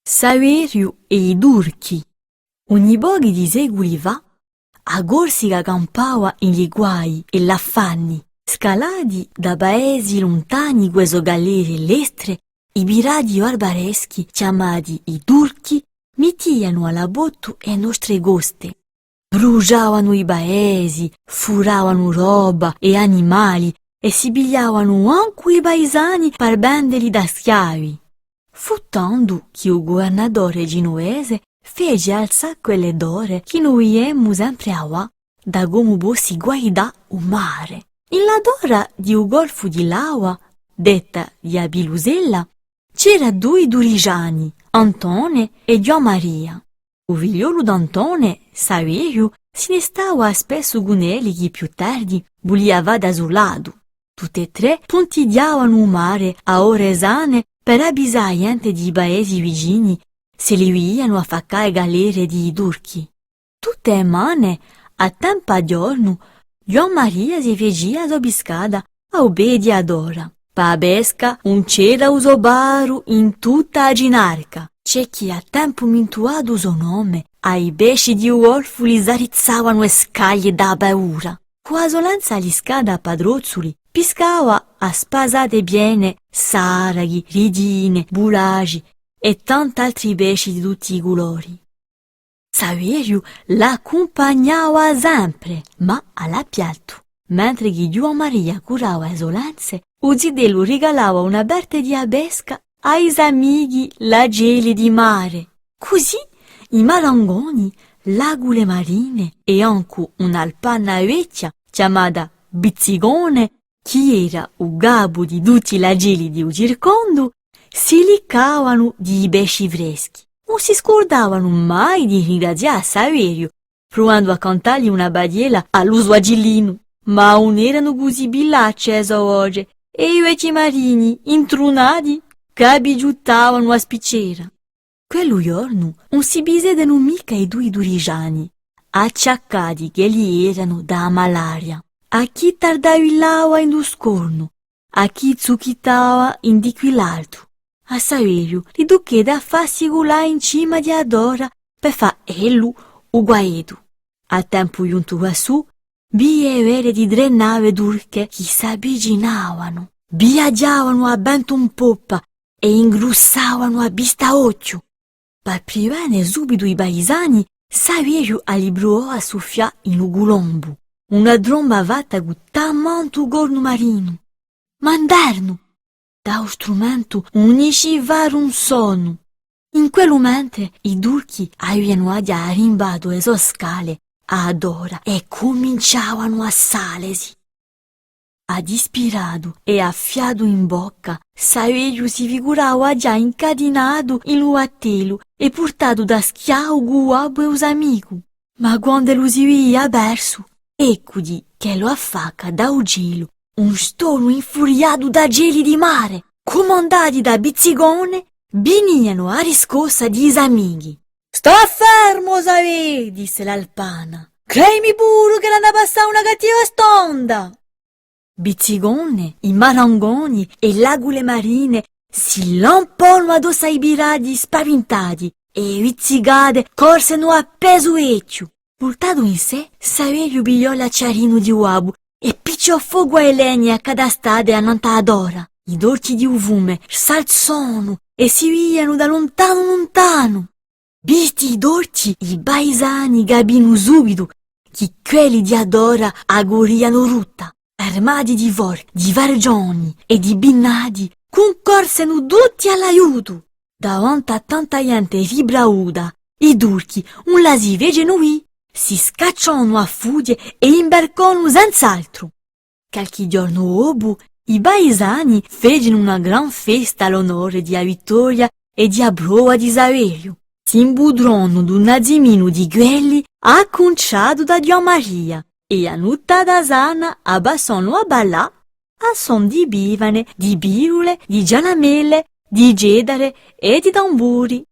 Saverio e i Durchi. Ogni boghi di seguli va, a gorsica campava in gli guai e l'affanni, scalati da paesi lontani queso galere l'estre, i biradi barbareschi chiamati i Durchi mittiano alla botto e nostre goste. Bruciavano i paesi, furavano roba e animali e si pigliavano anche i paesani per venderli da schiavi. Fu tanto che il governatore genovese fece alzare quelle d'ore che noi emmo sempre a da come possi guaidà un mare. In la d'ora di un golfo di Laua, detta di Abilusella, c'era due durigiani, Antone e Maria. Il figliolo d'Antone, Saverio, se ne stava spesso con egli che più tardi vogliava da sul lato. Tutte e tre puntigliavano un mare a ore esane per avvisare gente di paesi vicini se li viano a faccare galere di Durchi. Tutte le mane, a tempo a giorno, Maria si fecea sobiscada a obbedi ad ora. Pa pesca un c'era uso baru in tutta la ginarca. C'è chi a tempo mintuato suo nome, ai pesci di golfo li zarizzavano e scaglie da paura. Quasi lanza gli scada a padrozzuli, piscava a spasate piene saraghi, ridine, bulagi e tanti altri pesci di tutti i colori. Saverio l'accompagnava sempre, ma all'appiatto, mentre che Maria curava le solenze, o zidelo regalava una berte di pesca ai amici la geli di mare. Così i marangoni, l'agule marine e anche un'alpanna vecchia chiamata Bizzigone, che era il gabo di tutti i geli di un circondo, si liccavano di pesci freschi. Non si scordavano mai di ringraziare Saverio, provando a cantargli una badiela all'uso agilino. Ma non erano così billacce oggi, e i vecchi marini, intrunati, che giuttavano a spiccera. Quello giorno non si bisedano mica i due durigiani, acciaccati che gli erano da malaria. A chi tardava il laua in lo scorno, a chi zucchitava in di quell'altro. A Saverio li duché da farsi gulare in cima di adora per fa ellu u guaedo. A tempo giunto quassù, vie vere di tre nave durche che s'avvicinavano, viaggiavano a vento in poppa e ingrussavano a vista occhio. Per privare subito i paesani, Saverio alibruò a soffiare in ugulombo, una tromba fatta con tanto gorno marino. Mandarno! Da un strumento uniscivare un sonno. In quel momento i Durchi avevano già arrimbato le sue scale ad ora e cominciavano a salesi. Ad ispirato e affiato in bocca, Saverio si figurava già incadinato in un attelo e portato da schiavo guabo e us amico. Ma quando lo si via perso, eccogli che lo affacca da un gelo un storno infuriato da geli di mare, comandati da Bizzigone, veniano a riscossa di amici. «Sta fermo, Saverio», disse l'alpana. «Credimi pure che l'hanno passata una cattiva stonda». Bizzigone, i marangoni e l'agule marine si lampono addosso ai biradi spaventati e vizzigate corsero a peso vecchio. Portato in sé, Saverio pigliò l'acciarino di uabu e picciò fuoco ai legni a cada stade a Nantadora. I dolci di uvume s'alzano e si viano da lontano lontano. Visti i dolci, i paesani capino subito che quelli di Adora agoriano rutta. Armati di forchi, di vargioni e di binnati, concorsero tutti all'aiuto. Davanti a tanta gente ribrauda, i Durchi, un la si fecero qui, si scacciano a furie e imbarcano senz'altro. Qualche giorno dopo, i paesani fecero una gran festa all'onore di a vittoria e di a prova di Saverio. Si imbudrono d'un azimino di quelli acconciato da Maria e a nuttata sana abbassano a ballà a son di bivane, di birule, di gianamele, di gedare e di tamburi.